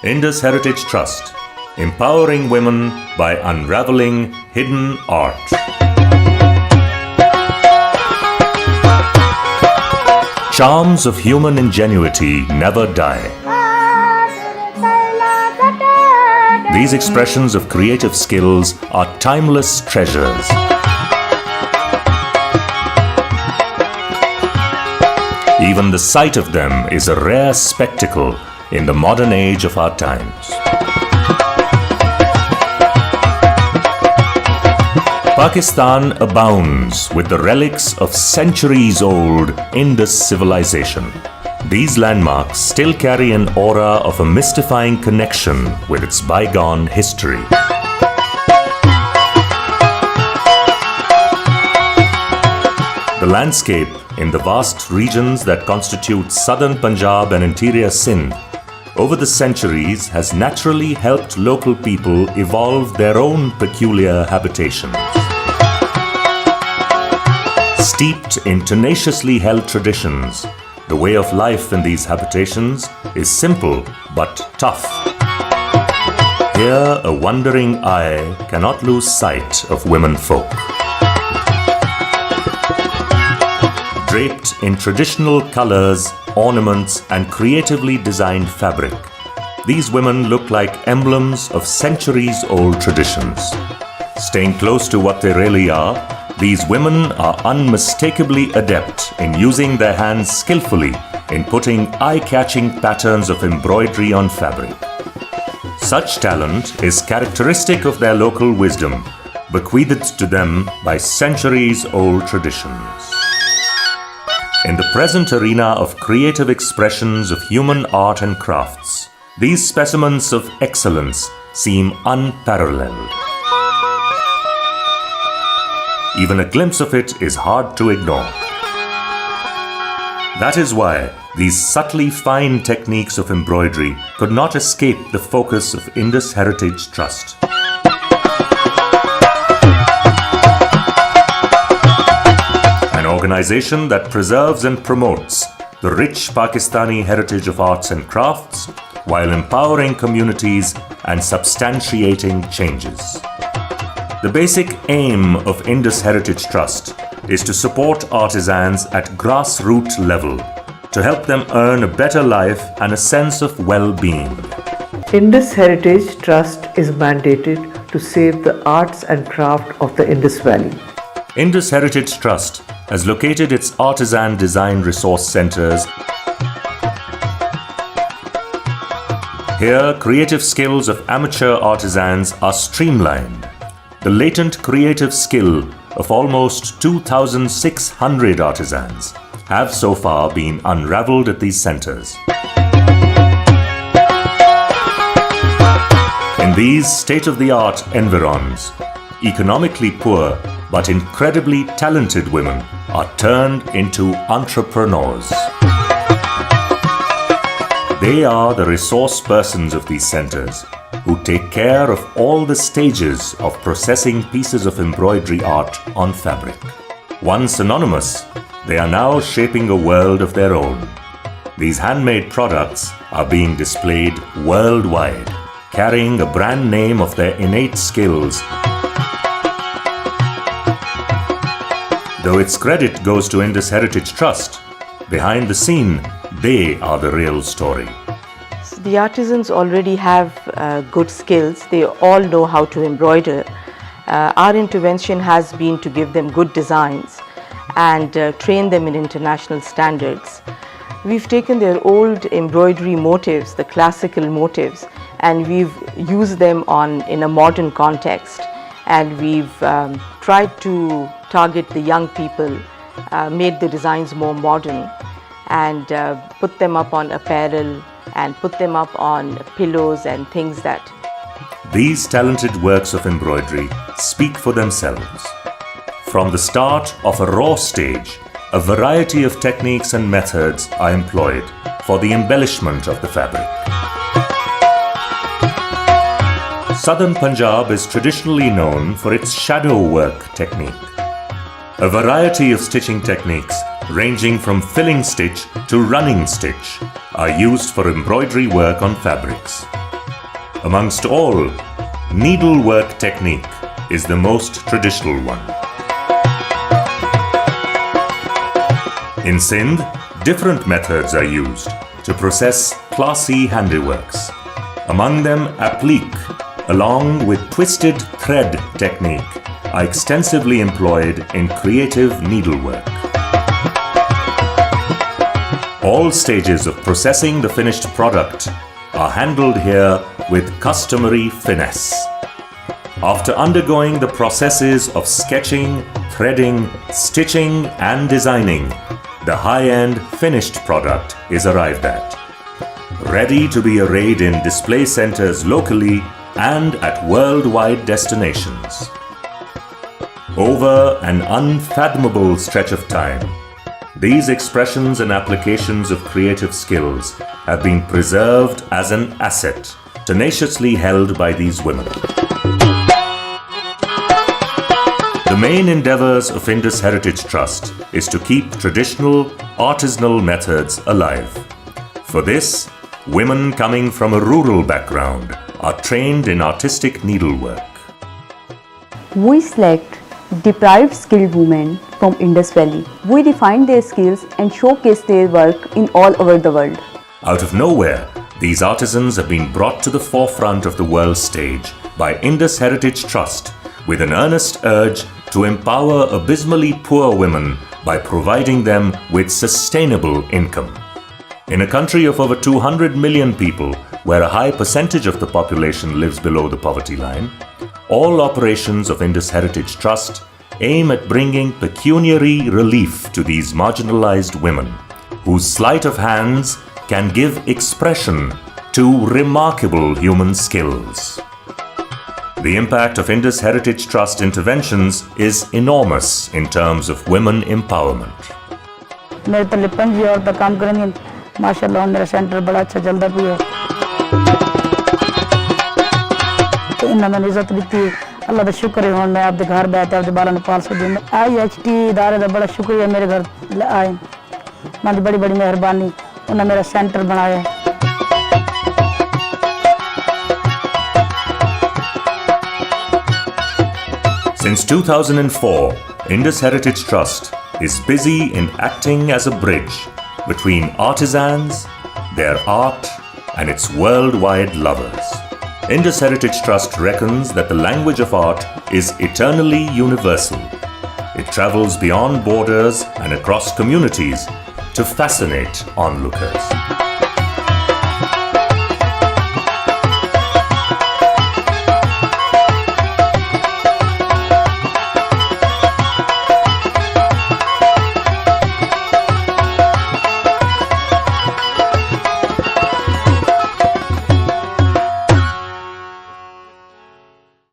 Indus Heritage Trust, empowering women by unraveling hidden art. Charms of human ingenuity never die. These expressions of creative skills are timeless treasures. Even the sight of them is a rare spectacle in the modern age of our times. Pakistan abounds with the relics of centuries-old Indus civilization. These landmarks still carry an aura of a mystifying connection with its bygone history. The landscape in the vast regions that constitute southern Punjab and interior Sindh over the centuries has naturally helped local people evolve their own peculiar habitations. Steeped in tenaciously held traditions, the way of life in these habitations is simple but tough. Here, a wandering eye cannot lose sight of women folk. Draped in traditional colors, ornaments, and creatively designed fabric, these women look like emblems of centuries-old traditions. Staying close to what they really are, these women are unmistakably adept in using their hands skillfully in putting eye-catching patterns of embroidery on fabric. Such talent is characteristic of their local wisdom, bequeathed to them by centuries-old traditions. In the present arena of creative expressions of human art and crafts, these specimens of excellence seem unparalleled. Even a glimpse of it is hard to ignore. That is why these subtly fine techniques of embroidery could not escape the focus of Indus Heritage Trust. An organization that preserves and promotes the rich Pakistani heritage of arts and crafts while empowering communities and substantiating changes. The basic aim of Indus Heritage Trust is to support artisans at grassroots level to help them earn a better life and a sense of well-being. Indus Heritage Trust is mandated to save the arts and craft of the Indus Valley. Indus Heritage Trust has located its artisan design resource centers. Here, creative skills of amateur artisans are streamlined. The latent creative skill of almost 2,600 artisans have so far been unraveled at these centers. In these state-of-the-art environs, economically poor but incredibly talented women are turned into entrepreneurs. They are the resource persons of these centers who take care of all the stages of processing pieces of embroidery art on fabric. Once anonymous, they are now shaping a world of their own. These handmade products are being displayed worldwide, carrying a brand name of their innate skills. Though its credit goes to Indus Heritage Trust, behind the scene, they are the real story. The artisans already have good skills. They all know how to embroider. Our intervention has been to give them good designs and train them in international standards. We've taken their old embroidery motifs, the classical motifs, and we've used them in a modern context. And we've tried to target the young people, made the designs more modern, and put them up on apparel and put them up on pillows and things that. These talented works of embroidery speak for themselves. From the start of a raw stage, a variety of techniques and methods are employed for the embellishment of the fabric. Southern Punjab is traditionally known for its shadow work technique. A variety of stitching techniques ranging from filling stitch to running stitch are used for embroidery work on fabrics. Amongst all, needlework technique is the most traditional one. In Sindh, different methods are used to process classy handiworks. Among them, applique, along with twisted thread technique, are extensively employed in creative needlework. All stages of processing the finished product are handled here with customary finesse. After undergoing the processes of sketching, threading, stitching, and designing, the high-end finished product is arrived at, ready to be arrayed in display centers locally and at worldwide destinations. Over an unfathomable stretch of time, these expressions and applications of creative skills have been preserved as an asset, tenaciously held by these women. The main endeavors of Indus Heritage Trust is to keep traditional artisanal methods alive. For this, women coming from a rural background are trained in artistic needlework. We select deprived skilled women from Indus Valley. We refine their skills and showcase their work in all over the world. Out of nowhere, these artisans have been brought to the forefront of the world stage by Indus Heritage Trust with an earnest urge to empower abysmally poor women by providing them with sustainable income. In a country of over 200 million people, where a high percentage of the population lives below the poverty line, all operations of Indus Heritage Trust aim at bringing pecuniary relief to these marginalized women, whose sleight of hands can give expression to remarkable human skills. The impact of Indus Heritage Trust interventions is enormous in terms of women empowerment. मेरे तो लिपन जी और तो काम करेंगे माशाल्लाह मेरा centre बड़ा अच्छा चलता भी है तो इन्होंने इज्जत दी थी अल्लाह का शुक्र है मैं आपके घर बैठे आपके बालों ने पाल सकती हूँ IHT इदारे का बड़ा शुक्रिया मेरे घर आए मेरी बड़ी बड़ी मेहरबानी उन्होंने मेरा सेंटर बनाया Since 2004, Indus Heritage Trust is busy in acting as a bridge between artisans, their art, and its worldwide lovers. Indus Heritage Trust reckons that the language of art is eternally universal. It travels beyond borders and across communities to fascinate onlookers.